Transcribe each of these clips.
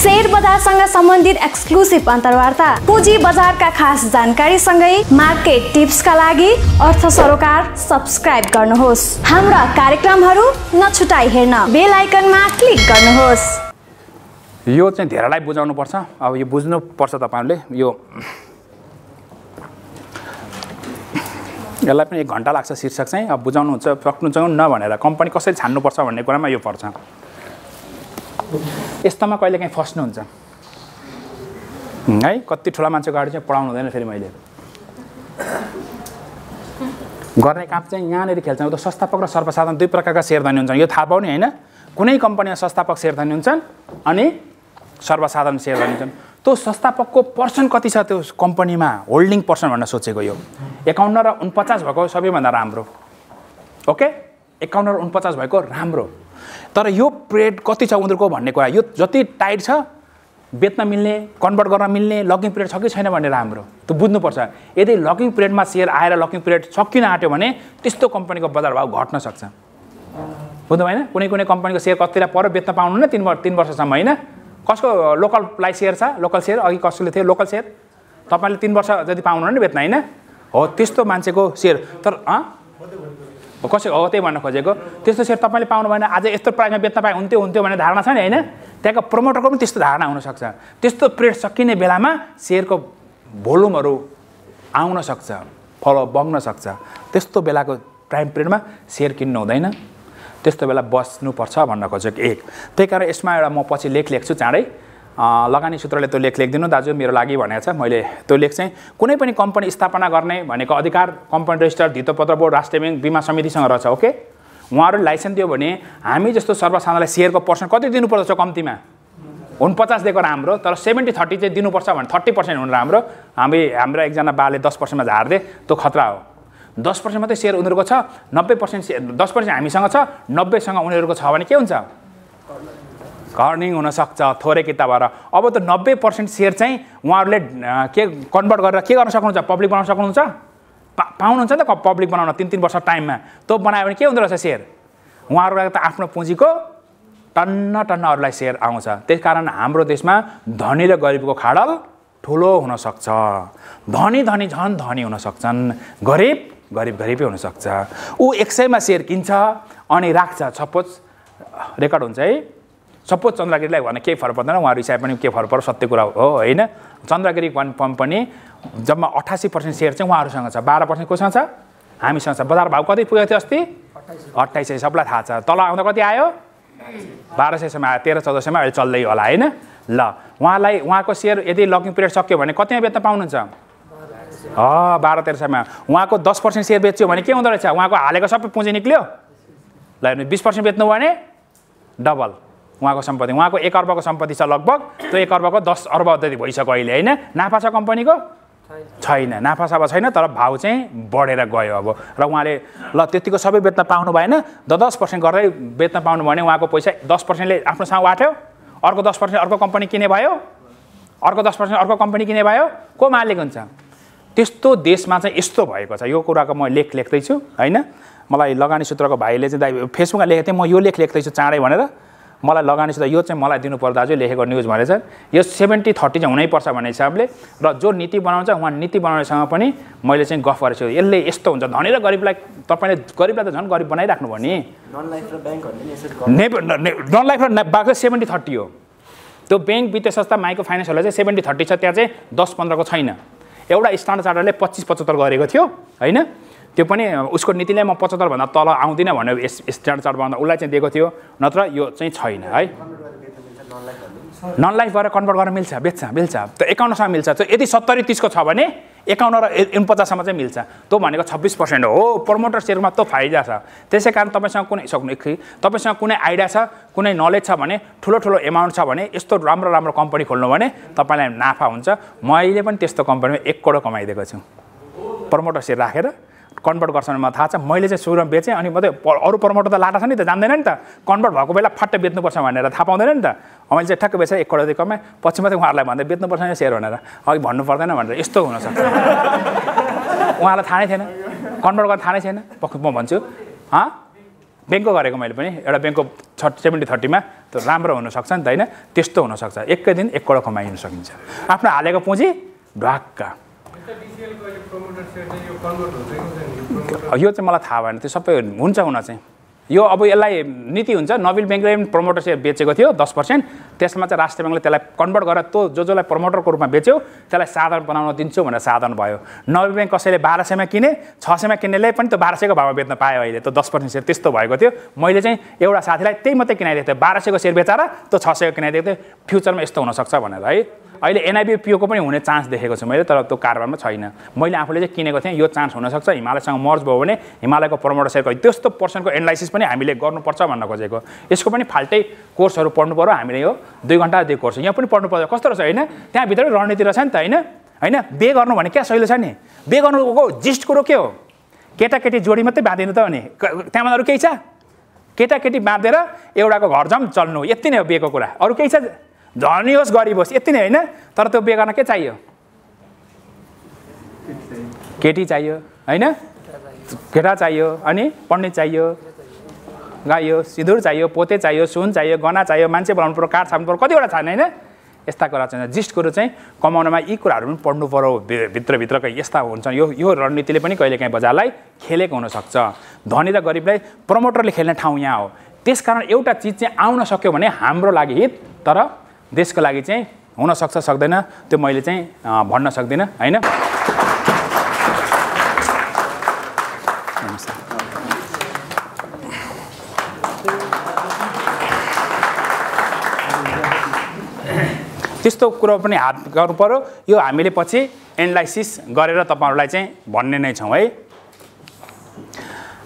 Share बजारसँग सम्बन्धित exclusive अन्तर्वार्ता, पुँजी बजारका खास जानकारी सँगै मार्केट टिप्सका लागि अर्थ सरोकार सब्स्क्राइब गर्नुहोस्। हाम्रा कार्यक्रमहरू नछुटाई हेर्न बेल आइकनमा क्लिक गर्नुहोस्। यो चाहिँ धेरैलाई बुझाउनु पर्छ। अब यो बुझ्नु पर्छ तपाईहरुले। यसलाई पनि 1 घण्टा लाग्छ। शीर्षक चाहिँ अब बुझाउनुहुन्छ सक्नुहुन्छ न भनेर कम्पनी कसरी छान्नु पर्छ भन्ने कुरामा यो पर्छ। यस्तोमा कहिले काहीँ फस्नुहुन्छ है। कति ठुला मान्छेको अगाडि चाहिँ पढाउनु हुँदैन। फेरि मैले गर्ने काम चाहिँ यहाँनिर खेल्छौँ। त संस्थापक र सर्वसाधारण दुई प्रकारका शेयरधानी हुन्छन्। यो थाहा पाउने हैन। कुनै कम्पनीमा संस्थापक शेयरधानी हुन्छन् अनि सर्वसाधारण शेयरधानी हुन्छन्। त्यो संस्थापकको पर्सन कति छ त्यो कम्पनीमा होल्डिङ पर्सन भन्न सोचेको यो 51 र 49 भएको सबैभन्दा राम्रो। ओके 51 र 49 भएको राम्रो। तर यो पीरियड कति छ उनीहरुको भन्ने कुरा यो जति टाइट छ बेच्न मिल्ने कन्भर्ट गर्न मिल्ने लकिङ पिरियड छ कि छैन भन्ने राम्रो त्यो बुझ्नुपर्छ। यदि लकिङ पिरियडमा शेयर आएर लकिङ पिरियड सकिन आट्यो भने त्यस्तो कम्पनीको बजार भाव घट्न सक्छ। बुझ्नु भएन। कुनै कुनै कम्पनीको शेयर कतिलाई पर बेच्न पाउनु न 3 वर्षसम्म हैन। कसको लोकललाई शेयर छ लोकल शेयर अघि कसले थियो लोकल शेयर तपाईले 3 वर्ष जति पाउनु न बेच्न हैन हो त्यस्तो मान्छेको शेयर तर कसै हो त्यही भन्न खोजेको त्यस्तो शेयर तपाईले पाउनु भएन आज यस्तो प्राइसमा बेच्न पाए हुन्थ्यो भन्ने धारणा छ नि हैन। त्यहाँको प्रमोटरको पनि त्यस्तो धारणा हुन सक्छ। त्यस्तो पिरियड सकिने बेलामा शेयरको भोल्युमहरु आउन सक्छ फलो बग्न सक्छ। त्यस्तो बेलाको प्राइम पिरियडमा शेयर किन्नु हुँदैन। त्यस्तो बेला बस्नुपर्छ भन्न खोजेको एक। त्यही कारण यसमा एउटा म पछि लेख लेख्छु चाँडै लगानी सूत्रले त्यो लेख लेखिदिनु दाजु मेरो लागि भनेको छ। मैले त्यो लेख चाहिँ कुनै पनि कम्पनी स्थापना गर्ने भनेको अधिकार कम्पनी रजिस्टर धितोपत्र बोर्ड राष्ट्रिय ब्याङ्क बीमा समितिसँग रहेछ। ओके उहाँहरूले लाइसेन्स दियो भने हामी जस्तो सर्वसाधारणलाई शेयरको पर्सन कति दिनुपर्छ कम्तीमा 49 दिएको राम्रो। तर 70-30 चाहिँ दिनुपर्छ भने 30% हुनु राम्रो। हाम्रो एकजना बाले 10%मा झार्दे त्यो खतरा हो। 10% मात्रै शेयर उनीहरुको छ 90% 10% हामीसँग छ 90सँग उनीहरुको छ भने के हुन्छ कर्निङ हुन सक्छ थोरै किता भएर। अब त 90% शेयर चाहिँ उहाँहरुले के कन्भर्ट गरेर के गर्न सक्नुहुन्छ पब्लिक बनाउन सक्नुहुन्छ पाउनुहुन्छ नि त पब्लिक बनाउन 3 वर्ष टाइममा त्यो बनायो भने के हुँदो रहेछ शेयर उहाँहरुलाई त आफ्नो पुँजीको टन्न अरुलाई शेयर आउँछ। त्यसकारण हाम्रो देशमा धनी र गरिबको खाडल ठुलो हुन सक्छ। धनी झन धनी हुन सक्छन् गरिबै हुन सक्छ। उ 100 मा शेयर किन्छ अनि राख्छ। सपोज रेकर्ड हुन्छ है। सपोज चन्द्रगिरीलाई भने केही फरक पर्दैन उहाँहरु हिसाब पनि के फरक पर्छ सत्य कुरा हो हैन। चन्द्रगिरी कम्पनी जम्मा 88% शेयर चाहिँ उहाँहरुसँग छ 12% कोसँग छ हामीसँग छ। बजार भाव कति पुगेको थियो अस्ति 2800 सबलाई थाहा छ। तल आउँदा कति आयो 1200 सम्म आयो 13-1400 मा अहिले चल्दै होला हैन। ल उहाँलाई उहाँको शेयर यदि लकिङ पिरियड सक्यो भने कतिमा बेच्न पाउनुहुन्छ 12-1300 मा। उहाँको 10% शेयर बेच्यो भने के हुँदो रहेछ उहाँको हालेको सबै पुँजी निक्ल्यो। ल 20% बेच्नु भने डबल उहाँको सम्पत्ति। उहाँको 1 अर्बको सम्पत्ति छ लगभग त्यो 1 अर्बको 10 अर्ब जति भइसक्यो अहिले हैन। नाफा छ कम्पनीको छैन नाफा सब छैन तर भाउ चाहिँ बढेर गयो अब। र उहाँले ल त्यतिको सबै बेच्न पाउनु भएन 10% गरेर बेच्न पाउनु भने उहाँको पैसा 10%ले आफ्नो सँग वाट्यो अर्को 10% अर्को कम्पनी किने भयो अर्को 10% अर्को कम्पनी किने भयो को मालिक हुन्छ। त्यस्तो देशमा चाहिँ यस्तो भएको छ। यो कुराको म लेख लेख्दै छु हैन। मलाई लगानी सूत्रको भाइले चाहिँ फेसबुकमा लेखेको थिएँ म यो लेख लेख्दै छु चाँडै भनेर मलाई लगानी सूत्र यो चाहिँ मलाई दिनु पर्दा चाहिँ लेखेको न्यूज भनेछ यो 70-30 चाहिँ हुनै पर्छ भन्ने हिसाबले। र जो नीति बनाउँछ उहाँ नीति बनाउनेसँग पनि मैले चाहिँ गफ गरेको छु। यसले यस्तो हुन्छ धनी र गरिबलाई तपाईले गरिबलाई त झन् गरिब बनाइराख्नु भयो नि। नन लाइफ र ब्याङ्क 70-30 हो। त्यो बैंक वित्तीय संस्था माइक्रो फाइनेन्सहरुलाई चाहिँ 70-30 छ। त्यहाँ चाहिँ 10-15 को छैन। एउटा स्ट्यान्डर्ड चार्टरले 25-75 गरेको थियो हैन। त्यो पनि उसको नीतिले म 75 भन्दा तल आउँदिन भनेर स्ट्यान्डर्ड चार्ट बनाउँदा उसलाई चाहिँ दिएको थियो नत्र यो चाहिँ छैन है। नन लाइफ भएर कन्भर्ट गर्न मिल्छ मिल्छ त्यो 51 सम्म मिल्छ। त्यो यदि 70-30 को छ भने 51 र 49 सम्म चाहिँ मिल्छ। त्यो भनेको 26% हो। प्रमोटर शेयरमा त्यो फाइदा छ। त्यसैकारण तपाईसँग कुनै तपाईसँग कुनै आइडिया छ कुनै नलेज छ भने ठुलो एमाउन्ट छ भने यस्तो राम्रो कम्पनी खोल्नु भने तपाईलाई नाफा हुन्छ। मैले पनि त्यस्तो कम्पनीमा 1 करोड कमाइदिएको छु प्रमोटर शेयर राखेर कन्भर्ट गर्छन् मलाई थाहा छ। मैले चाहिँ सुरुमा बेचेँ अनि मात्रै अरू प्रमोटर त लाटा छ नि त जान्दैन नि त कन्भर्ट भएको बेला फट्ट बेच्नुपर्छ भनेर थाहा पाउँदैन नि त। मैले चाहिँ ठ्याक्क बेचेँ 1 करोड जति कमाएँ पछि मात्रै उहाँहरूलाई भन्दै बेच्नुपर्छ नि सेयर भनेर अघि भन्नु पर्दैन भनेर यस्तो हुनसक्छ। उहाँलाई थाहा नै थिएन कन्भर्ट गर्न थाहा नै छैन। म भन्छु ब्याङ्कको गरेको मैले पनि एउटा ब्याङ्कको 70-30 मा त्यो राम्रो हुनसक्छ नि त होइन त्यस्तो हुनसक्छ एकै दिन 1 करोड कमाइन सकिन्छ आफ्नो हालेको पुँजी ढ्वाक्क यो चाहिँ मलाई थाहा भएन त्यो सबै हुन्छ हुन चाहिँ यो अब यसलाई नीति हुन्छ नबिल ब्याङ्कले पनि प्रमोटर सेयर बेचेको थियो 10% त्यसमा चाहिँ राष्ट्रिय ब्याङ्कले त्यसलाई कन्भर्ट गरेर त्यो जसलाई प्रमोटरको रूपमा बेच्यो त्यसलाई साधारण बनाउन दिन्छु भनेर साधारण भयो नबिल ब्याङ्क कसैले 1200 मा किने 600 मा किन्नेले पनि त्यो 1200 को भावमा बेच्न पायो अहिले त्यो 10% सेयर त्यस्तो भएको थियो मैले चाहिँ एउटा साथीलाई त्यही मात्रै किनाइदिएको थिएँ 1200 को सेयर बेचाएर त्यो 600 को किनाइदिएको थिएँ फ्युचरमा यस्तो हुनसक्छ भनेर है अहिले एनआइबिपिओको पनि हुने चान्स देखेको छु मैले तर त्यो कारोबारमा छैन मैले आफूले चाहिँ किनेको थिएँ यो चान्स हुनसक्छ हिमालयसँग मर्ज भयो भने हिमालयको प्रमोटर सेयरको त्यस्तो पर्सेन्टको एनालाइसिस पनि हामीले गर्नुपर्छ भन्न खोजेको यसको पनि फाल्टै कोर्सहरू पढ्नु पर्यो हामीले यो 2 घण्टा दिएको कोर्स यहाँ पनि पढ्नु पर्छ कस्तो रहेछ होइन त्यहाँभित्रै रणनीति रहेछ नि त होइन होइन बे गर्नु भने क्या सहिलो छ नि बे गर्नुको जिस्ट कुरो के हो केटाकेटी जोडी मात्रै बाँधिनु त हो नि त्यहाँमा अरू केही छ केटाकेटी बाँधेर एउटाको घर जाम चल्नु यति नै हो बेको कुरा अरू केही छ धनी होस् गरिब होस् यति नै होइन तर त्यो बे गर्न के चाहियो केटी चाहियो होइन केटा चाहियो अनि पण्डित चाहियो गाइयो सिन्दुर चाहियो पोते चाहियो सुन चाहियो गहना चाहियो मान्छे बनाउनु पर्यो कार छाप्नु पर्यो कतिवटा छैन होइन यस्ता कुरा चाहिँ जिस्ट कुरो चाहिँ कमाउनमा यी कुराहरू पनि पढ्नु पर्यो भित्रभित्रकै यस्ता हुन्छ यो रणनीतिले पनि कहिलेकाहीँ बजारलाई खेलेको हुनसक्छ धनी र गरिबलाई प्रमोटरले खेल्ने ठाउँ यहाँ हो त्यसकारण एउटा चिज चाहिँ आउन सक्यो भने हाम्रो लागि हित तर देशको लागि चाहिँ हुन सक्छ सक्दैन त्यो मैले चाहिँ भन्न सक्दिनँ हैन त्यस्तो कुरो पनि हात गर्नु पर्यो यो हामीले पछि एनालाइसिस गरेर तपाईहरुलाई चाहिँ भन्ने नै छौं है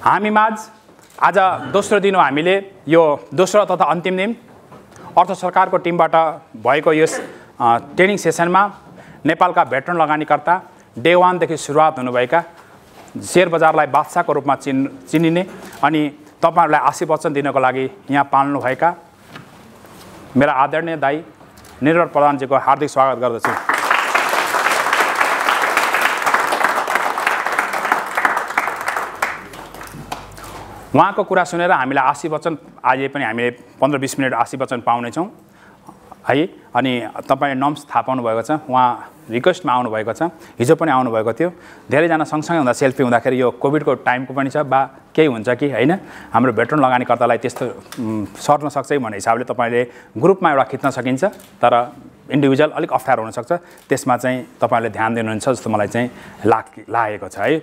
हामीमाझ आज दोस्रो दिन हो हामीले यो दोस्रो तथा अन्तिम दिन अर्थ सरकारको टिमबाट भएको यस ट्रेनिङ सेसनमा नेपालका भेटरन लगानीकर्ता डे 1 देखि सुरुवात हुनुभएका शेयर बजारलाई बादशाहको रूपमा चिनिने अनि तपाईहरुलाई आशीर्वाद दिनको लागि यहाँ पाल्नु भएका मेरा आदरणीय दाइ निर्मल प्रधानजीको हार्दिक स्वागत गर्दछु उहाँको कुरा सुनेर हामीलाई आशीर्वचन आज पनि हामीले 15-20 मिनेट आशीर्वचन पाउने छौं है अनि तपाईले नम्स थाहा पाउनु भएको छ उहाँ रिक्वेस्टमा आउनु भएको छ हिजो पनि आउनु भएको थियो धेरै जना सँगसँगै हुँदा सेल्फी हुँदाखेरि यो कोभिडको टाइमको पनि छ बा केही हुन्छ कि हैन हाम्रो भेटरन लगानीकर्तालाई त्यस्तो सर्न सक्छ भन्ने हिसाबले तपाईले ग्रुपमा एउटा खिच्न सकिन्छ तर इन्डिभिजुअल अलिक अप्ठ्यारो हुन सक्छ त्यसमा चाहिँ तपाईले ध्यान दिनुहुन्छ जस्तो मलाई चाहिँ लागेको छ है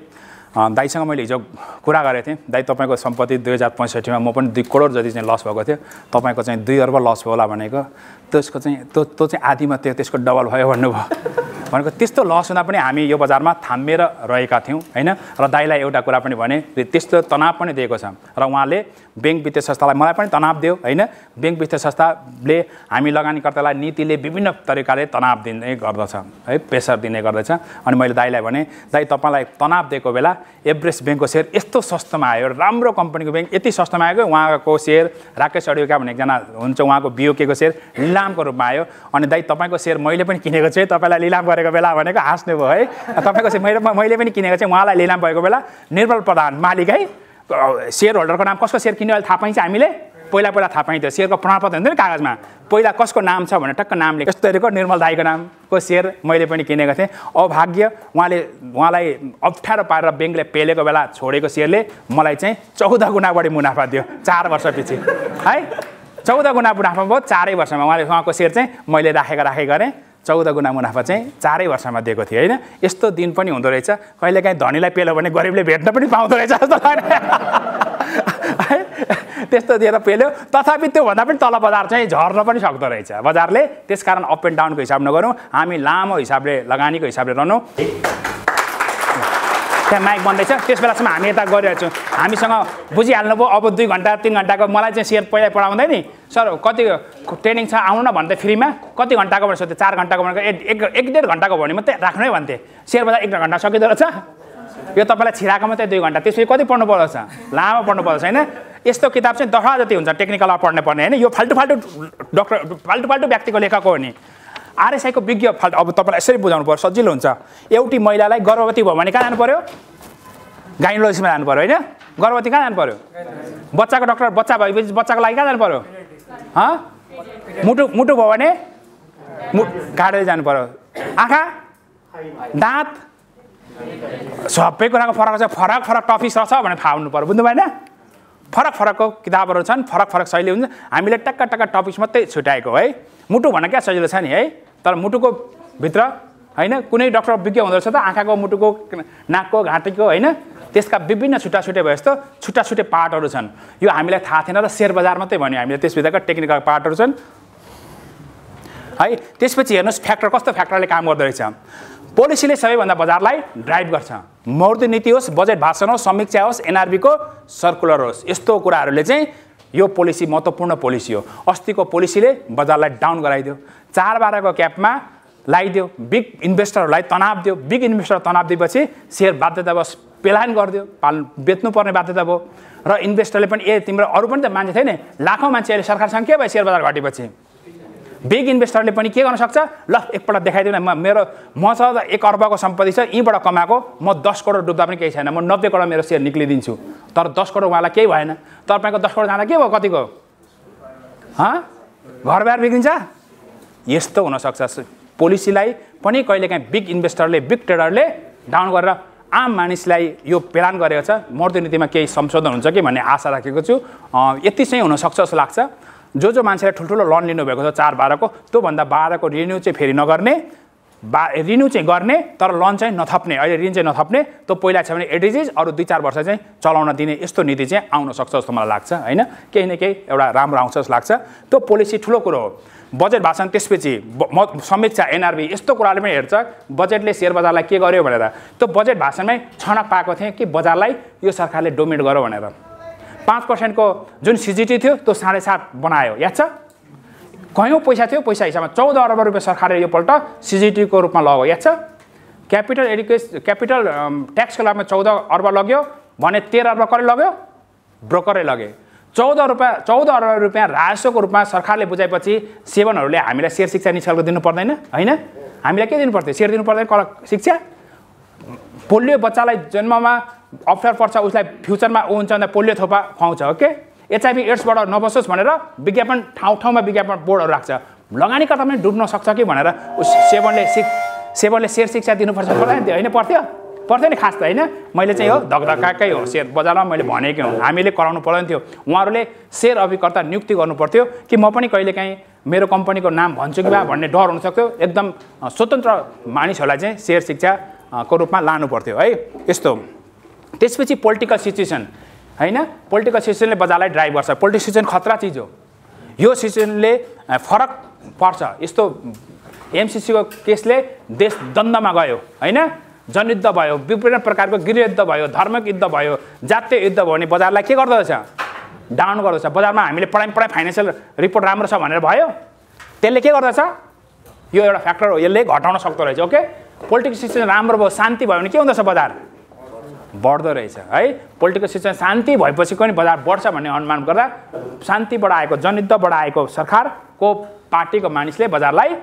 दाइसँग मैले हिजो कुरा गरेको थिएँ दाइ तपाईको सम्पत्ति 2065 मा म पनि 2 करोड जति चाहिँ लस भएको थियो तपाईको चाहिँ 2 अर्ब लस भयो होला भनेको त्यसको चाहिँ त्यो चाहिँ आधीमा त्यसको डबल भयो भन्नुभयो भनेको त्यस्तो लस हुँदा पनि हामी यो बजारमा थामेर रहेका थियौं हैन र दाइलाई एउटा कुरा पनि भने त्यस्तो तनाव पनि दिएको छ र उहाँले बैंक वित्तीय संस्थालाई मलाई पनि तनाव दियो हैन बैंक वित्तीय संस्थाले हामी लगानीकर्तालाई नीतिले विभिन्न तरिकाले तनाव दिने गर्दछ है प्रेसर दिने गर्दछ अनि मैले दाइलाई भने दाइ तपाईलाई तनाव दिएको बेला एभरेस्ट बैंकको शेयर यस्तो सस्तोमा आयो राम्रो कम्पनीको बैंक यति सस्तोमा आयो उहाँको शेयर राकेश अडियोका भन्ने एकजना हुन्छ उहाँको बीओके को शेयर लिलामको रूपमा आयो अनि दाइ तपाईको शेयर मैले पनि किनेको छु तपाईलाई लिलाम गरेको बेला भनेको हाँस्नु भयो है तपाईको शेयर मैले पनि किनेको छु उहाँलाई लिलाम भएको बेला निर्मल प्रधान मालिक है शेयर होल्डरको नाम कसको शेयर किन्यो अहिले थाहा पाइन्छ हामीले पहिला थाहा पाइन्थ्यो शेयरको प्रमाणपत्र हुन्थ्यो नि कागजमा पहिला कसको नाम छ भने टक्क नाम लेख यस्तो हेरेको निर्मल दाइको नामको शेयर मैले पनि किनेको थिएँ अभाग्य उहाँलाई अप्ठ्यारो पारेर बैंकले पेलेको बेला छोडेको शेयरले मलाई चाहिँ 14 गुणा बढी मुनाफा दियो 4 वर्षपछि है 14 गुणा मुनाफा भयो 4 वर्षमा उहाँको शेयर चाहिँ मैले राखेको गरेँ 14 गुणा मुनाफा चाहिँ 4 वर्षमा दिएको थियो हैन यस्तो दिन पनि हुँदो रहेछ कहिलेकाहीँ धनीलाई पेल्यो भने गरिबले भेट्न पनि पाउँदो रहेछ जस्तो लाग्यो त्यस्तो दिएर पेल्यो तथापि त्यो भन्दा पनि तल बजार चाहिँ झर्न पनि सक्दो रहेछ बजारले त्यसकारण अप एन्ड डाउनको हिसाब नगरौँ हामी लामो हिसाबले लगानीको हिसाबले रहनु त्यहाँ माइक बन्दैछ त्यस बेलासम्म हामी यता गरिरहेको छौँ हामीसँग बुझिहाल्नु भयो अब 2 घण्टा 3 घण्टाको मलाई चाहिँ शेयर पहिला पढाउँदै नि सर कति ट्रेनिङ छ आउनु न भन्दै फ्रीमा कति घण्टाको भनेर सोध्थे 4 घण्टाको भनेको 1.5 घण्टाको भने मात्रै राख्नु है भन्थे शेयर बजार 1 घण्टा सकिँदो रहेछ यो तपाईलाई छिराको मात्रै 2 घण्टा त्यसपछि कति पढ्नु पर्छ लामो पढ्नु पर्छ हैन यस्तो किताब चाहिँ दफा जति हुन्छ टेक्निकलमा पढ्ने पर्ने हैन यो फाल्टु डाक्टर फाल्टु व्यक्तिको लेखको हो नि आरएसआई को विज्ञ फाल्टु अब तपाईलाई यसरी बुझाउनु पर्छ सजिलो हुन्छ एउटी महिलालाई गर्भवती भयो भने कहाँ जानु पर्यो गाइनोलोजिस्टमा जानु पर्यो हैन गर्भवती कहाँ जानु पर्यो बच्चाको डक्टर बच्चा भएपछि बच्चाको लागि कहाँ जानु पर्यो मुटु मुटु भयो भने गाडेर जानु पर्यो आँखा दाँत सबै कुराको फरक छ फरक फरक टपिक्स रहेछ भनेर थाहा हुनु पर्यो बुझ्नु भएन फरक फरकको किताबहरू छन् फरक फरक शैली हुन्छ हामीले टक्क टक्क टपिक्स मात्रै छुट्याएको है मुटु भन्न क्या सजिलो छ नि है तर मुटुको भित्र हैन कुनै डाक्टर विज्ञ हुँदो रहेछ त आँखाको मुटुको नाकको घाँटीको हैन त्यसका विभिन्न छुट्टा छुट्टै भए जस्तो छुट्टा छुट्टै पार्टहरू छन् यो हामीलाई थाहा थिएन र शेयर बजार मात्रै भन्यो हामीले त्यसभित्रका टेक्निकल पार्टहरू छन् है त्यसपछि हेर्नुहोस् फ्याक्टर कस्तो फ्याक्टरले काम गर्दो रहेछ पोलिसीले सबैभन्दा बजारलाई ड्राइभ गर्छ मौद्रिक नीति होस् बजेट भाषण होस् समीक्षा होस् एनआरबीको सर्कुलर होस् यस्तो कुराहरूले चाहिँ यो पोलिसी महत्त्वपूर्ण पोलिसी हो अस्तिको पोलिसीले बजारलाई डाउन गराइदियो 4/12 को क्यापमा लगाइदियो बिग इन्भेस्टरहरूलाई तनाव दियो बिग इन्भेस्टर तनाव दिएपछि सेयर बाध्यतावश पेलान गरिदियो बेच्नुपर्ने बाध्यता भयो र इन्भेस्टरले पनि तिम्रो अरू पनि त मान्छे थिए नि लाखौँ मान्छे अहिले सरकारसँग के भयो सेयर बजार घटेपछि बिग इन्भेस्टरले पनि के गर्न सक्छ ल एकपल्ट देखाइदिउँ न मसँग 1 अर्बको सम्पत्ति छ यहीँबाट कमाएको म 10 करोड डुब्दा पनि केही छैन म 90 करोड मेरो सेयर निक्लिदिन्छु तर 10 करोड उहाँलाई केही भएन तपाईँको 10 करोड जाँदा के भयो कतिको घरबार बिग्रिन्छ यस्तो हुनसक्छ पोलिसीलाई पनि कहिलेकाहीँ बिग इन्भेस्टरले बिग ट्रेडरले डाउन गरेर आम मानिसलाई यो पेलान गरेको छ मौद्रिक नीतिमा केही संशोधन हुन्छ कि भन्ने आशा राखेको छु यति चाहिँ हुनसक्छ जस्तो लाग्छ जो मान्छेले ठुल्ठुलो लोन लिनुभएको छ 4/12 को त्योभन्दा 12 को रिन्यू चाहिँ फेरि नगर्ने रिन्यू चाहिँ गर्ने तर लोन चाहिँ नथप्ने अहिले ऋण चाहिँ नथप्ने त्यो पहिला छ भने एडिजिज अरू 2-4 वर्ष चाहिँ चलाउन दिने यस्तो नीति चाहिँ आउन सक्छ जस्तो मलाई लाग्छ हैन केही न केही एउटा राम्रो आउँछ जस्तो लाग्छ त्यो पोलिसी ठुलो कुरो हो बजेट भाषण त्यसपछि समीक्षा एनआरबी यस्तो कुराले पनि हेर्छ बजेटले शेयर बजारलाई के गर्यो भनेर त्यो बजेट भाषणमै छनक पाएको थिएँ कि बजारलाई यो सरकारले डोमिनेट गर्यो भनेर 5% को जुन सिजिटी थियो त्यो 7.5 बनायो याद छ कयौँ पैसा थियो पैसा हिसाबमा 14 अर्ब रुपियाँ सरकारले यो पल्ट सिजिटी को रूपमा लग्यो याद छ क्यापिटल ट्याक्सको लाभमा 14 अर्ब लग्यो भने 13 अर्ब कसले लग्यो ब्रोकरले लगे 14 अर्ब रुपियाँ राजस्वको रूपमा सरकारले बुझाएपछि सेवनहरूले हामीलाई शेयर शिक्षा निशुल्क दिनु पर्दैन हैन हामीलाई के दिनु पर्थ्यो शेयर दिनु पर्दैन शिक्षा पोलियो बच्चालाई जन्ममा अप्ठ्यारो पर्छ उसलाई फ्युचरमा ऊ हुन्छ भने पोलियो थोपा खुवाउँछ ओके एचआइभी एड्सबाट नबसोस् भनेर विज्ञापन ठाउँ ठाउँमा विज्ञापन बोर्डहरू राख्छ लगानीकर्ता पनि डुब्न सक्छ कि भनेर सेवनले शेयर शिक्षा दिनुपर्छ होइन पर्थ्यो नि खास त होइन मैले चाहिँ हो धकधकाकै हो शेयर बजारमा मैले भनेकै हुँ हामीले कराउनु पर्दैन थियो उहाँहरूले शेयर अभिकर्ता नियुक्ति गर्नु पर्थ्यो कि म पनि कहिलेकाहीँ मेरो कम्पनीको नाम भन्छु कि बा भन्ने डर हुनसक्थ्यो एकदम स्वतन्त्र मानिसहरूलाई चाहिँ शेयर शिक्षाको रूपमा लानु पर्थ्यो है यस्तो त्यसपछि पोलिटिकल सिचुएसन हैन पोलिटिकल सिचुएसनले बजारलाई ड्राइभ गर्छ पोलिटिकल सिचुएसन खतरा चिज हो यो सिचुएसनले फरक पर्छ यस्तो एमसीसीको केसले देश द्वन्द्वमा गयो हैन जनयुद्ध भयो विभिन्न प्रकारको गृहयुद्ध भयो धार्मिक युद्ध भयो जातीय युद्ध भयो भने बजारलाई के गर्दो रहेछ डाउन गर्दछ बजारमा हामीले पढाइ फाइनेन्शियल रिपोर्ट राम्रो छ भनेर भयो त्यसले के गर्दछ यो एउटा फ्याक्टर हो यसले घटाउन सक्दो रहेछ ओके पोलिटिकल सिचुएसन राम्रो भयो शान्ति भयो भने के हुँदछ बजार बढ्दो रहेछ है पोलिटिकल सिचुएसन शान्ति भएपछि पनि बजार बढ्छ भन्ने अनुमान गर्दा शान्तिबाट आएको जनयुद्धबाट आएको सरकारको पार्टीको मानिसले बजारलाई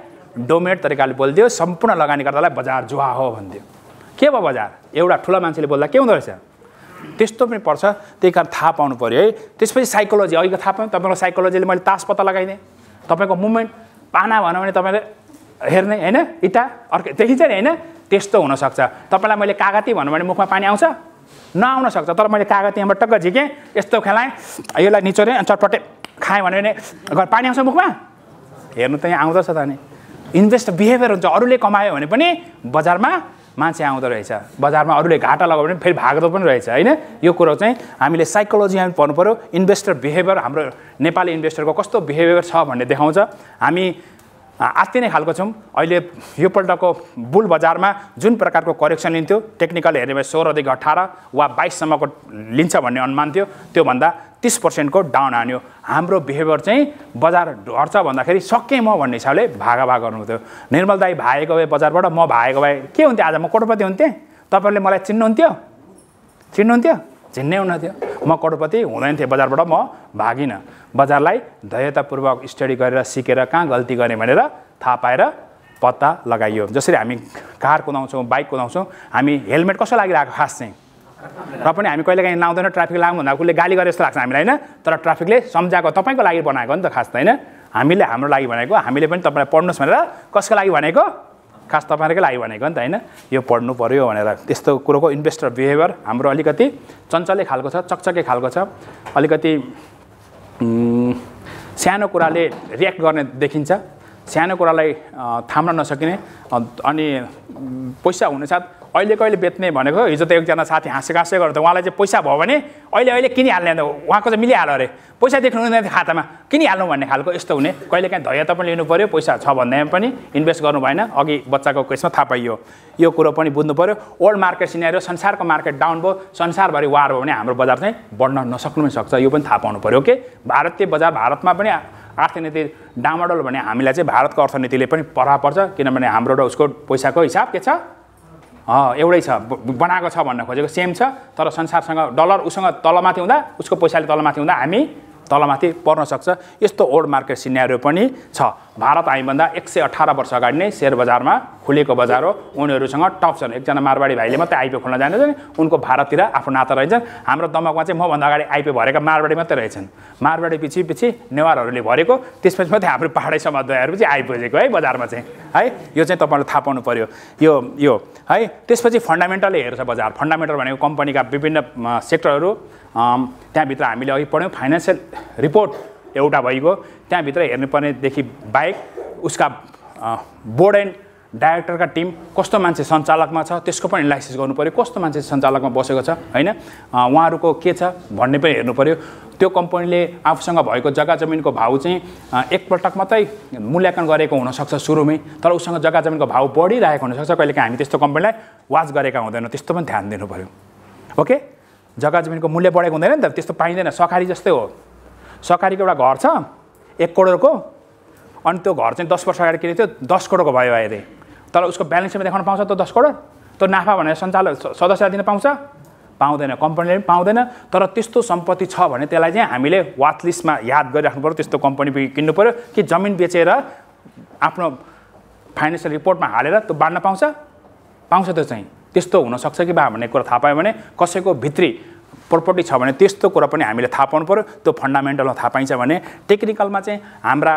डोमिनेट तरिकाले बोलिदियो सम्पूर्ण लगानीकर्तालाई बजार जुवा हो भनिदियो के भयो बजार एउटा ठुलो मान्छेले बोल्दा के हुँदो रहेछ त्यस्तो पनि पर्छ त्यही कारण थाहा पाउनु पर्यो है त्यसपछि साइकोलोजी अघिको थाहा पाउँ तपाईँको साइकोलोजीले मैले तास पत्ता लगाइदिएँ तपाईँको मुभमेन्ट पाना भन्यो भने तपाईँले हेर्ने होइन इटा अर्कै देखिन्छ नि होइन त्यस्तो हुनसक्छ तपाईँलाई मैले कागती भन्नु भने मुखमा पानी आउँछ नआउन सक्छ तर मैले कागती यहाँबाट टक्क झिकेँ यस्तो खेलाएँ यसलाई निचोरेँ अनि चटपटे खाएँ भन्यो भने पानी आउँछ मुखमा हेर्नु त यहाँ आउँदछ त नि इन्भेस्ट बिहेभियर हुन्छ अरूले कमायो भने पनि बजारमा मान्छे आउँदो रहेछ बजारमा अरूले घाटा लगायो भने फेरि भाग्दो पनि रहेछ होइन यो कुरो चाहिँ हामीले साइकोलोजी हामी पढ्नु पऱ्यो इन्भेस्टर बिहेभियर हाम्रो नेपाली इन्भेस्टरको कस्तो बिहेभियर छ भन्ने देखाउँछ हामी आत्तिने खालको छौँ अहिले यो पल्टको बुल बजारमा जुन प्रकारको करेक्सन लिन्थ्यो टेक्निकल हेर्ने भए 16 देखि 18 वा 22 सम्मको लिन्छ भन्ने अनुमान थियो त्योभन्दा 30% को डाउन आन्यो हाम्रो बिहेभियर चाहिँ बजार ढर्छ भन्दाखेरि सकेँ म भन्ने हिसाबले भागाभाग गर्नुहुन्थ्यो निर्मल दाई भागेको भए बजारबाट म भागेको भए के हुन्थ्यो आज म करोडपति हुन्थेँ तपाईँहरूले मलाई चिन्नुहुन्थ्यो चिन्नै हुन्थ्यो म करोडपति हुँदैन थिएँ बजारबाट म भागिनँ बजारलाई धैर्यतापूर्वक स्टडी गरेर सिकेर कहाँ गल्ती गर्ने भनेर थाहा पाएर पत्ता लगाइयो जसरी हामी कार कुदाउँछौँ बाइक कुदाउँछौँ हामी हेलमेट कसो लागिरहेको खास चाहिँ र पनि हामी कहिलेकाहीँ लाउँदैन ट्राफिक लाग्नु भन्दा उसले गाली गरे जस्तो लाग्छ हामीलाई होइन तर ट्राफिकले सम्झाएको तपाईँको लागि बनाएको नि त खास त होइन हामीले हाम्रो लागि भनेको हामीले पनि तपाईँलाई पढ्नुहोस् भनेर कसको लागि भनेको खास तपाईँहरूकै लागि भनेको नि त होइन यो पढ्नु पऱ्यो भनेर त्यस्तो कुरोको इन्भेस्टर बिहेभियर हाम्रो अलिकति चञ्चलै खालको छ चकचके खालको छ अलिकति सानो कुराले रियाक्ट गर्ने देखिन्छ सानो कुरालाई थाम्न नसकिने अनि पैसा हुनेसाथ अहिले बेच्ने भनेको हिजो त एकजना साथी हाँसे गर्दा उहाँलाई चाहिँ पैसा भयो भने अहिले किनिहाल्ने उहाँको चाहिँ मिलिहाल्यो अरे पैसा देख्नु हुँदैन खातामा किनिहाल्नु भन्ने खालको यस्तो हुने कहिलेकाहीँ धैर्यता पनि लिनु पऱ्यो पैसा छ भन्दैमा पनि इन्भेस्ट गर्नु भएन अघि बच्चाको केसमा थाहा पाइयो यो कुरो पनि बुझ्नु पऱ्यो ओल्ड मार्केट सिनेरियो संसारको मार्केट डाउन भयो संसारभरि वार भयो भने हाम्रो बजार चाहिँ बढ्न नसक्नु पनि सक्छ यो पनि थाहा पाउनु पऱ्यो ओके भारतीय बजार भारतमा पनि आर्थिक नीति डामाडोल भने हामीलाई चाहिँ भारतको अर्थनीतिले पनि प्रभाव पर्छ किनभने हाम्रो र उसको पैसाको हिसाब के छ एउटै छ बनाएको छ भन्न खोजेको सेम छ तर संसारसँग डलर उसँग तलमाथि हुँदा उसको पैसाले तलमाथि हुँदा हामी तलमाथि पर्न सक्छ यस्तो ओल्ड मार्केट सिनेरियो पनि छ भारत हामीभन्दा 118 वर्ष अगाडि नै सेयर बजारमा खुलेको बजार हो उनीहरूसँग टप छन् एकजना मारवाडी भाइले मात्रै आइपिओ खोल्न जान्छ उनको भारततिर आफ्नो नाता रहन्छन् हाम्रो दमकमा चाहिँ मभन्दा अगाडि आइपिओ भरेका मारवाडी मात्रै रहेछन् मारवाडी पछि नेवारहरूले भरेको त्यसपछि मात्रै हाम्रो पहाडै समाजहरू चाहिँ आइपुगेको है बजारमा चाहिँ है यो चाहिँ तपाईँले थाहा पाउनु पर्यो यो है त्यसपछि फन्डामेन्टलले हेर्छ बजार फन्डामेन्टल भनेको कम्पनीका विभिन्न सेक्टरहरू त्यहाँभित्र हामीले अघि पढ्यौँ फाइनेन्सियल रिपोर्ट एउटा भइगयो त्यहाँभित्र हेर्नुपर्नेदेखि बाहेक उसका बोर्ड एन्ड डाइरेक्टरका टिम कस्तो मान्छे सञ्चालकमा छ त्यसको पनि एनालाइसिस गर्नु पऱ्यो कस्तो मान्छे सञ्चालकमा बसेको छ होइन उहाँहरूको के छ भन्ने पनि हेर्नु पऱ्यो त्यो कम्पनीले आफूसँग भएको जग्गा जमिनको भाउ चाहिँ एकपटक मात्रै मूल्याङ्कन गरेको हुनसक्छ सुरुमै तर उसँग जग्गा जमिनको भाउ बढिरहेको हुनसक्छ कहिलेकाहीँ हामी त्यस्तो कम्पनीलाई वाच गरेका हुँदैनौँ त्यस्तो पनि ध्यान दिनु पऱ्यो ओके जग्गा जमिनको मूल्य बढेको हुँदैन नि त त्यस्तो पाइँदैन सहकारी जस्तै हो सहकारीको एउटा घर छ 1 करोडको अनि त्यो घर चाहिँ 10 वर्ष अगाडि किनेको थियो 10 करोडको भयो अरे तर उसको ब्यालेन्समा देखाउन पाउँछ त 10 करोड त्यो नाफा भनेर सञ्चालक सदस्यलाई दिन पाउँछ पाउँदैन कम्पनीले पनि पाउँदैन तर त्यस्तो सम्पत्ति छ भने त्यसलाई चाहिँ हामीले वाच लिस्टमा याद गरिराख्नु पऱ्यो त्यस्तो कम्पनी किन्नु पऱ्यो कि जमिन बेचेर आफ्नो फाइनेन्सियल रिपोर्टमा हालेर त्यो बाँड्न पाउँछ त्यो चाहिँ त्यस्तो हुनसक्छ कि बा भन्ने कुरा थाहा पायो भने कसैको भित्री प्रोपर्टी छ भने त्यस्तो कुरा पनि हामीले थाहा पाउनु पऱ्यो त्यो फन्डामेन्टलमा थाहा पाइन्छ भने टेक्निकलमा चाहिँ हाम्रा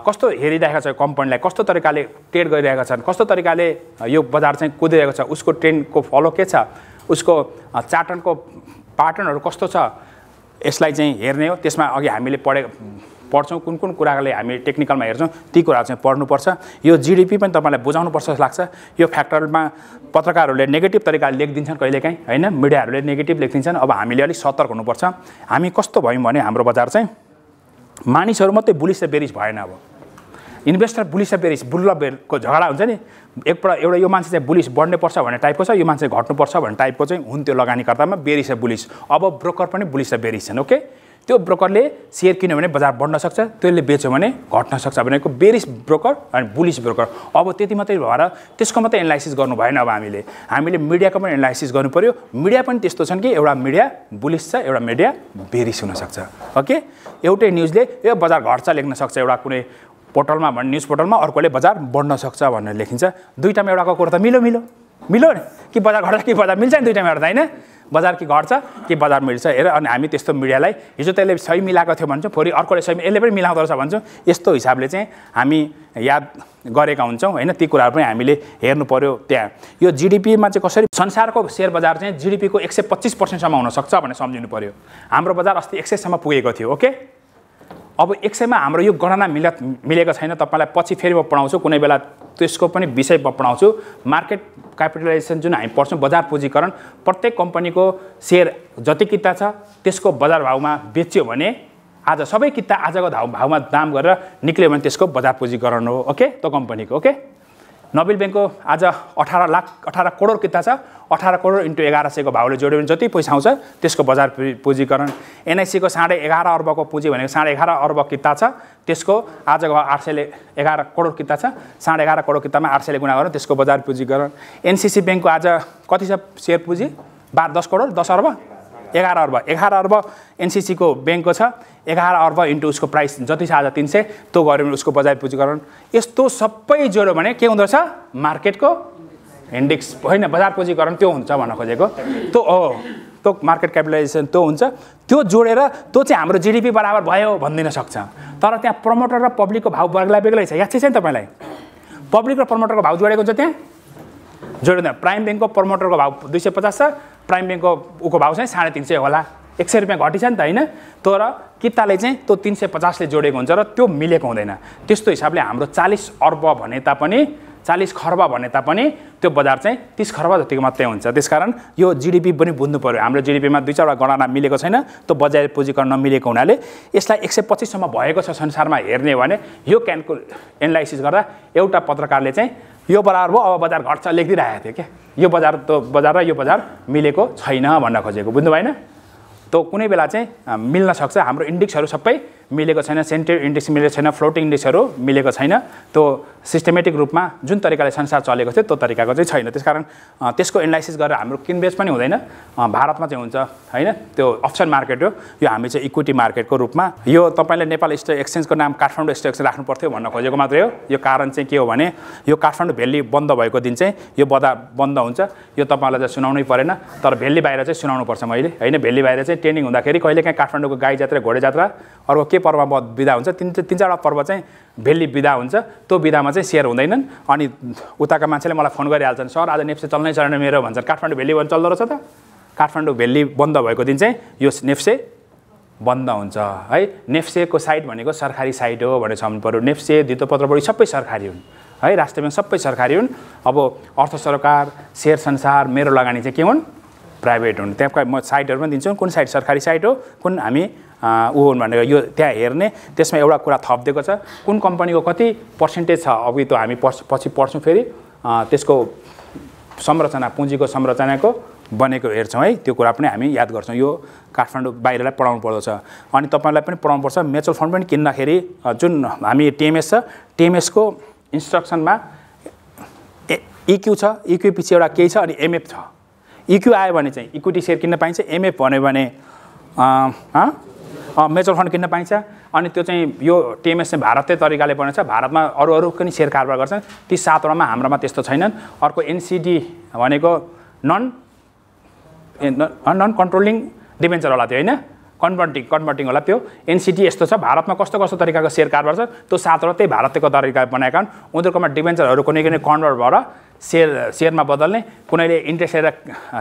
कस्तो हेरिरहेको छ कम्पनीलाई कस्तो तरिकाले ट्रेड गरिरहेका छन् कस्तो तरिकाले यो बजार चाहिँ कुदिरहेको छ उसको ट्रेन्डको फलो के छ उसको चार्टनको प्याटर्नहरू कस्तो छ यसलाई चाहिँ हेर्ने हो त्यसमा अघि हामीले पढ्छौँ कुन कुराले हामी टेक्निकलमा हेर्छौँ ती कुराहरू चाहिँ पढ्नुपर्छ यो जिडिपी पनि तपाईँलाई बुझाउनुपर्छ जस्तो लाग्छ यो फ्याक्टरमा पत्रकारहरूले नेगेटिभ तरिकाले लेखिदिन्छन् कहिलेकाहीँ होइन मिडियाहरूले नेगेटिभ लेखिदिन्छन् अब हामीले अलिक सतर्क हुनुपर्छ हामी कस्तो भयौँ भने हाम्रो बजार चाहिँ मानिसहरू मात्रै बुलिस र बेरिस भएन अब इन्भेस्टर बुलिस र बेरिस बुल्ल बेरको झगडा हुन्छ नि एकपल्ट एउटा यो मान्छे चाहिँ बुलिस बढ्ने पर्छ भन्ने टाइपको छ यो मान्छे घट्नुपर्छ भन्ने टाइपको चाहिँ हुन्थ्यो लगानीकर्तामा बेरिस र बुलिस अब ब्रोकर पनि बुलिस र बेरिस छन् ओके त्यो ब्रोकरले सेयर किन्यो भने बजार बढ्न सक्छ त्यसले बेच्यो भने घट्न सक्छ भनेको बेरिस ब्रोकर अनि बुलिस ब्रोकर अब त्यति मात्रै भएर त्यसको मात्रै एनालाइसिस गर्नु भएन अब हामीले मिडियाको पनि एनालाइसिस गर्नु पर्यो मिडिया पनि त्यस्तो छन् कि एउटा मिडिया बुलिस छ एउटा मिडिया बेरिस हुनसक्छ ओके एउटै न्युजले यो बजार घट्छ लेख्न सक्छ एउटा कुनै पोर्टलमा भन्ने न्युज पोर्टलमा अर्कोले बजार बढ्न सक्छ भनेर लेखिन्छ दुईटामा एउटाको कुरा त मिलो कि बजार घट्छ कि बजार मिल्छ नि दुईटामा एउटा त होइन बजार कि घट्छ कि बजार मिल्छ हेर अनि हामी त्यस्तो मिडियालाई हिजो त्यसले सही मिलाएको थियो भन्छौँ फेरि अर्कोले सही यसले पनि मिलाउँदो रहेछ भन्छौँ यस्तो हिसाबले चाहिँ हामी याद गरेका हुन्छौँ होइन ती कुराहरू पनि हामीले हेर्नु पर्यो त्यहाँ यो जिडिपीमा चाहिँ कसरी संसारको सेयर बजार चाहिँ जिडिपीको 125% हुनसक्छ भनेर सम्झिनु पर्यो हाम्रो बजार अस्ति 100 सम्म पुगेको थियो ओके अब 100 मा हाम्रो यो गणना मिलेको छैन तपाईँलाई पछि फेरि म पढाउँछु कुनै बेला त्यसको पनि विषय पढाउँछु मार्केट क्यापिटलाइजेसन जुन हामी पढ्छौँ बजार पुँजीकरण प्रत्येक कम्पनीको सेयर जति किता छ त्यसको बजार भाउमा बेच्यो भने आज सबै किता आजको भाउमा दाम गरेर निक्ल्यो भने त्यसको बजार पुँजीकरण हो ओके त्यो कम्पनीको ओके नोबेल ब्याङ्कको आज 18 करोड किता छ 18 करोड इन्टु 1100 को भाउले जोड्यो भने जति पैसा आउँछ त्यसको बजार पुँजीकरण एनआइसी को 11.5 अर्बको पुँजी भनेको 11.5 अर्ब किता छ त्यसको आजको 811 करोड किता छ 11.5 करोड कितामा 800 ले गुणा गरेर त्यसको बजार पुँजीकरण एनसिसी ब्याङ्कको आज कति छ सेयर पुँजी 10 करोड 10 अर्ब 11 अर्ब एनसिसी को ब्याङ्कको छ 11 अर्ब इन्टु उसको प्राइस जति छ आज 300 त्यो गऱ्यो भने उसको बजार पुँजीकरण यस्तो सबै जोड्यो भने के हुँदो रहेछ मार्केटको इन्डेक्स होइन बजार पुँजीकरण त्यो हुन्छ भन्न खोजेको त्यो हो त्यो मार्केट क्यापिटलाइजेसन त्यो हुन्छ त्यो जोडेर त्यो चाहिँ हाम्रो जिडिपी बराबर भयो भनिदिन सक्छ तर त्यहाँ प्रमोटर र पब्लिकको भाउ बेग्ला बेग्लै छ याद छ नि तपाईँलाई पब्लिक र प्रमोटरको भाउ जोडेको हुन्छ त्यहाँ जोडिँदैन प्राइम ब्याङ्कको प्रमोटरको भाउ 250 छ प्राइम ब्याङ्कको उको भाउ चाहिँ 350 होला 100 रुपियाँ घटी छ नि त होइन तर किताले चाहिँ त्यो 350 ले जोडेको हुन्छ र त्यो मिलेको हुँदैन त्यस्तो हिसाबले हाम्रो 40 अर्ब भने तापनि 40 खर्ब भने तापनि त्यो बजार चाहिँ 30 खर्ब जतिको मात्रै हुन्छ त्यसकारण यो जिडिपी पनि बुझ्नु पर्यो हाम्रो जिडिपीमा 2-4 वटा गणना मिलेको छैन त्यो बजार पुँजीकरण नमिलेको हुनाले यसलाई 125 सम्म भएको छ संसारमा हेर्ने भने यो एनालाइसिस गर्दा एउटा पत्रकारले चाहिँ यो बराबर भयो अब बजार घट्छ लेखिदिरहेको थियो क्या यो बजार र यो बजार मिलेको छैन भन्न खोजेको बुझ्नु भएन त्यो कुनै बेला चाहिँ मिल्न सक्छ हाम्रो इन्डेक्सहरू सबै मिलेको छैन सेन्टर इन्डेक्स मिलेको छैन फ्लोटिङ इन्डेक्सहरू मिलेको छैन त्यो सिस्टमेटिक रूपमा जुन तरिकाले संसार चलेको थियो त्यो तरिकाको चाहिँ छैन त्यसकारण त्यसको एनालाइसिस गरेर हाम्रो किनबेच पनि हुँदैन भारतमा चाहिँ हुन्छ होइन त्यो अप्सन मार्केट हो यो हामी चाहिँ इक्विटी मार्केटको रूपमा यो तपाईँले नेपाल स्टक एक्सचेन्जको नाम काठमाडौँ स्टक एक्सचेन्ज राख्नु पर्थ्यो भन्न खोजेको मात्रै हो यो कारण चाहिँ के हो भने यो काठमाडौँ भेल्ली बन्द भएको दिन चाहिँ यो बजार बन्द हुन्छ यो तपाईँलाई चाहिँ सुनाउनै परेन तर भेल्ली बाहिर चाहिँ सुनाउनु पर्छ मैले होइन भेल्ली बाहिर चाहिँ ट्रेनिङ हुँदाखेरि कहिलेकाहीँ काठमाडौँको गाई जात्रा घोडे जात्रा अर्को के पर्वमा बिदा हुन्छ तिन चारवटा पर्व चाहिँ भेल्ली बिदा हुन्छ त्यो बिदामा चाहिँ सेयर हुँदैनन् अनि उताका मान्छेले मलाई फोन गरिहाल्छन् सर आज नेप्से चल्नै चल्ने मेरो भन्छन् काठमाडौँ भेल्ली बन्द चल्दो रहेछ त काठमाडौँ भेल्ली बन्द भएको दिन चाहिँ यो नेप्से बन्द हुन्छ है नेप्सेको साइट भनेको सरकारी साइट हो भनेर सम्झनु पऱ्यो नेप्से धितोपत्रबढी सबै सरकारी हुन् है राष्ट्रिय ब्याङ्क सबै सरकारी हुन् अब अर्थ सरोकार शेयर संसार मेरो लगानी चाहिँ के हुन् प्राइभेट हुन् त्यहाँको म साइटहरू पनि दिन्छु कुन साइट सरकारी साइट हो कुन हामी ऊ हुन् भनेर यो त्यहाँ हेर्ने त्यसमा एउटा कुरा थपिदिएको छ कुन कम्पनीको कति पर्सेन्टेज छ अब त्यो हामी पछि पढ्छौँ फेरि त्यसको संरचना पुँजीको संरचनाको बनेको हेर्छौँ है त्यो कुरा पनि हामी याद गर्छौँ यो काठमाडौँ बाहिरलाई पढाउनु पर्दछ अनि तपाईँलाई पनि पढाउनु पर्छ म्युचुअल फन्ड पनि किन्दाखेरि जुन हामी टिएमएस छ टिएमएसको इन्स्ट्रक्सनमा इक्यू छ इक्यू पछि एउटा केही छ अनि एमएफ छ इक्यू आयो भने चाहिँ इक्विटी सेयर किन्न पाइन्छ एमएफ भन्यो भने म्युचुअल फन्ड किन्न पाइन्छ अनि त्यो चाहिँ यो टिएमएस चाहिँ भारतीय तरिकाले बनेको छ भारतमा अरू पनि सेयर कारोबार गर्छन् ती 7 वटामा हाम्रोमा त्यस्तो छैनन् अर्को एनसिडी भनेको नन कन्ट्रोलिङ डिबेन्चर होला त्यो होइन कन्भर्टिङ होला त्यो एनसिडी यस्तो छ भारतमा कस्तो कस्तो तरिकाको सेयर कारोबार छ त्यो 7 वटा त्यही भारतको तरिकाले बनाएका हुन् उनीहरूकोमा डिबेन्चरहरू कुनै कन्भर्ट भएर सेयरमा बदल्ने कुनैले इन्ट्रेस्ट लिएर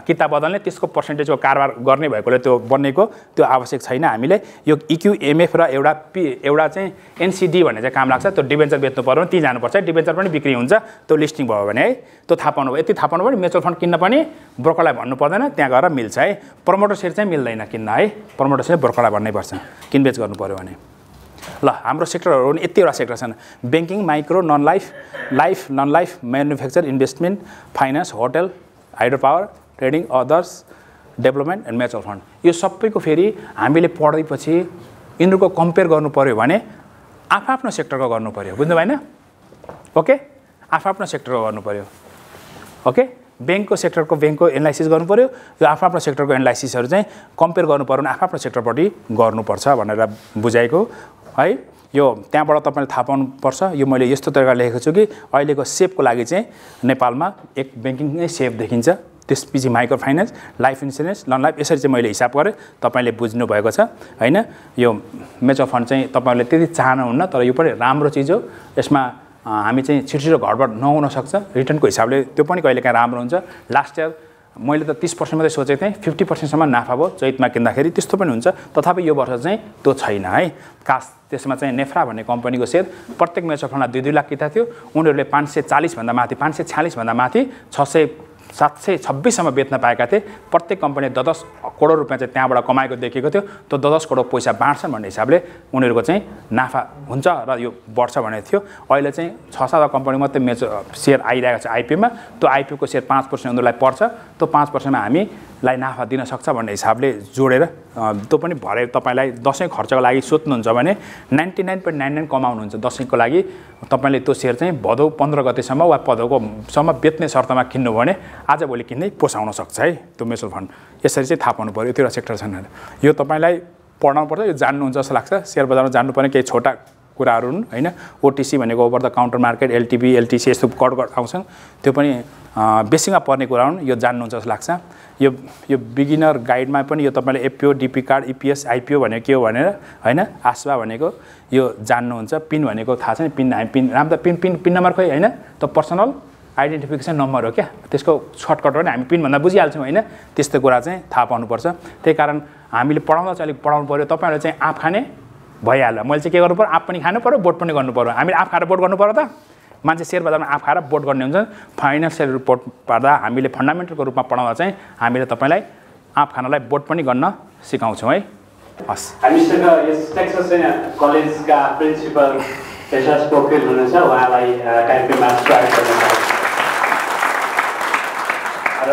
किता बदल्ने त्यसको पर्सेन्टेजको कारोबार गर्ने भएकोले त्यो बनेको त्यो आवश्यक छैन हामीले यो इक्यू एमएफ र एउटा चाहिँ एनसिडी भन्ने चाहिँ काम लाग्छ त्यो डिबेन्चर बेच्नु पर्यो भने ती जानुपर्छ डिबेन्चर पनि बिक्री हुन्छ त्यो लिस्टिङ भयो भने है त्यो थाहा पाउनु भयो यति थाहा पाउनु भयो म्युचुअल फन्ड किन्न पनि ब्रोकरलाई भन्नु पर्दैन त्यहाँ गएर मिल्छ है प्रमोटर सेयर चाहिँ मिल्दैन किन्न है प्रमोटर सेयर ब्रोकरलाई भन्नैपर्छ किनबेच गर्नु पर्यो भने ल हाम्रो सेक्टरहरू पनि यतिवटा सेक्टर छन् banking micro non life manufacture investment finance hotel hydro power trading others development and mutual fund यो सबैको फेरि हामीले पढेपछि यिनीहरूको कम्पेयर गर्नु पर्यो भने आफ्नो सेक्टरको गर्नु पर्यो बुझ्नु भएन ओके आफ्नो सेक्टरको गर्नु पर्यो ओके ब्याङ्कको एनालाइसिस गर्नु पर्यो यो आफ्नो सेक्टरको एनालाइसिसहरू चाहिँ कम्पेयर गर्नु पर्यो भने आफ्नो सेक्टरपट्टि गर्नुपर्छ भनेर बुझाएको है यो त्यहाँबाट तपाईँले थाहा पाउनुपर्छ यो मैले यस्तो तरिकाले लेखेको छु कि अहिलेको सेपको लागि चाहिँ नेपालमा एक ब्याङ्किङ नै सेप देखिन्छ त्यसपछि microfinance life insurance non life यसरी चाहिँ मैले हिसाब गरेँ तपाईँले बुझ्नु भएको छ होइन यो म्युचुअल फन्ड चाहिँ तपाईँहरूले त्यति चाहनुहुन्न तर यो पनि राम्रो चिज हो यसमा हामी चाहिँ छिटो घरबाट नहुन सक्छ रिटर्नको हिसाबले त्यो पनि कहिलेकाहीँ राम्रो हुन्छ लास्ट इयर मैले त 30% मात्रै सोचेको थिएँ 50%सम्म नाफा भयो चैतमा किन्दाखेरि त्यस्तो पनि हुन्छ तथापि यो वर्ष चाहिँ त्यो छैन है खास त्यसमा चाहिँ नेफ्रा भन्ने कम्पनीको सेयर प्रत्येक म्युचुअल फन्डमा 2-2 लाख किता थियो उनीहरूले 540 भन्दा माथि 546 भन्दा माथि 726 सम्म बेच्न पाएका थिए प्रत्येक कम्पनीले 10 करोड रुपियाँ चाहिँ त्यहाँबाट कमाएको देखेको थियो त्यो 10 करोड पैसा बाँड्छन् भन्ने हिसाबले उनीहरूको चाहिँ नाफा हुन्छ र यो बढ्छ भनेको थियो अहिले चाहिँ 6-7 कम्पनी मात्रै सेयर आइरहेको छ आइपिओमा त्यो आइपिओको सेयर 5% उनीहरूलाई पर्छ त्यो 5%मा हामीलाई नाफा दिन सक्छ भन्ने हिसाबले जोडेर त्यो पनि भरे तपाईँलाई दसैँ खर्चको लागि सोध्नुहुन्छ भने 99.99 कमाउनुहुन्छ दसैँको लागि तपाईँले त्यो सेयर चाहिँ भदौ 15 गतेसम्म वा भदौकोसम्म बेच्ने शर्तमा किन्नु भने आजभोलि किन्दै पोसाउन सक्छ है त्यो म्युचुअल फन्ड यसरी चाहिँ थाहा पाउनु पऱ्यो त्यो सेक्टर छन् यो तपाईँलाई पढ्नु पर्छ यो जान्नुहुन्छ जस्तो लाग्छ सेयर बजारमा जान्नुपर्ने केही छोटा कुराहरू हुन् हैन। ओटीसी भनेको over the counter market, LTB, LTC यस्तो कड आउँछन्, त्यो पनि बेसिकमा पर्ने कुरा हुन्। यो जान्नुहुन्छ जस्तो लाग्छ। यो बिगिनर गाइडमा पनि यो तपाईँले APO, DP card, EPS, IPO भनेको के हो भनेर हैन, आस्वा भनेको यो जान्नुहुन्छ। पिन भनेको थाहा छ नि, पिन राम त पिन नम्बर खोइ हैन, त पर्सनल आइडेन्टिफिकेसन नम्बर हो क्या, त्यसको सर्टकट हो नि, हामी पिन भन्दा बुझिहाल्छौँ हैन। त्यस्तो कुरा चाहिँ थाहा पाउनुपर्छ। त्यही कारण हामीले पढाउँदा चाहिँ अलिक पढाउनु पऱ्यो। तपाईँहरूले चाहिँ आँप खाने भइहाल्यो, मैले चाहिँ के गर्नु पऱ्यो, आँप पनि खानु पऱ्यो, बोट पनि गर्नु पऱ्यो। हामीले आँप खाएर बोट गर्नु पऱ्यो त, मान्छे सेयर बजारमा आँप खाएर बोट गर्ने हुन्छ। फाइनेन्सियल रिपोर्ट पढ्दा हामीले फन्डामेन्टलको रूपमा पढाउँदा चाहिँ हामीले तपाईँलाई आँप खानलाई बोट पनि गर्न सिकाउँछौँ है। हस्, हामीसँग यस टेक्सास कलेजका प्रिन्सिपल पेशास पोखरेल हुनुहुन्छ, उहाँलाई कार्यक्रममा स्वागत गर्न चाहन्छु। र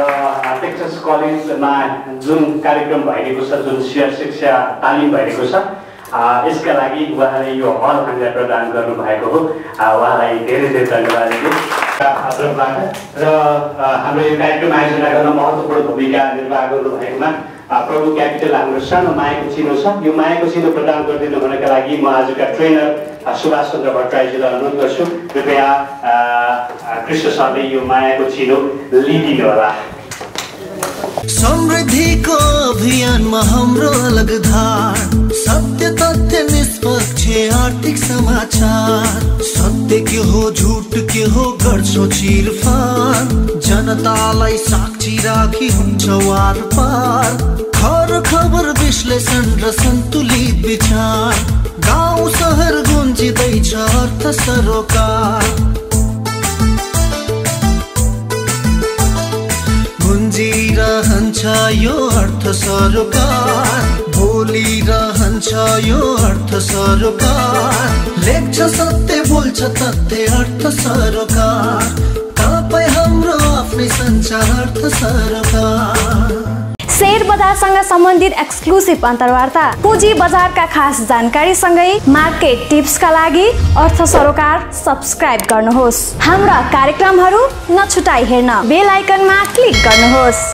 टेक्सास कलेजमा जुन कार्यक्रम भइरहेको छ, जुन शिक्षा तालिम भइरहेको छ, यसका लागि उहाँले यो हल हामीलाई प्रदान गर्नुभएको हो। उहाँलाई धेरै धेरै धन्यवाद दिन्छु तर्फबाट। र हाम्रो यो कार्यक्रम आयोजना गर्न महत्त्वपूर्ण भूमिका निर्वाह गर्नुभएकोमा प्रभु क्यापिटल हाम्रो सानो मायाको चिनो छ। यो मायाको चिनो प्रदान गरिदिनु हुनका लागि म आजका ट्रेनर सुभाष चन्द्र भट्टराईजीलाई अनुरोध गर्छु, कृपया कृष्ण सरले यो मायाको चिनो लिइदिनु होला। समृद्धिको अभियानमा हाम्रो अलग धार, सत्य तथ्य निष्पक्ष आर्थिक समाचार, सत्य के हो झुट के हो गर्छौ चिरफार, जनतालाई साक्षी राखी हुन्छ वार पार, खबर विश्लेषण र सन्तुलित विचार, गाउँ सहर गुन्जिँदैछ अर्थ सरोकार, गुन्जिरहन्छ यो अर्थ सरोकार, बोलिरहन्छ यो अर्थ सरोकार, लेख्छ सत्य बोल्छ तथ्य अर्थ सरोकार, तपाईँ हाम्रो आफ्नै सञ्चार अर्थ सरोकार। शेयर बजारसँग सम्बन्धित एक्सक्लुसिभ अन्तर्वार्ता, पुँजी बजारका खास जानकारीसँगै मार्केट टिप्सका लागि अर्थ सरोकार सब्स्क्राइब गर्नुहोस्। हाम्रा कार्यक्रमहरू नछुटाई हेर्न बेल आइकनमा क्लिक गर्नुहोस्।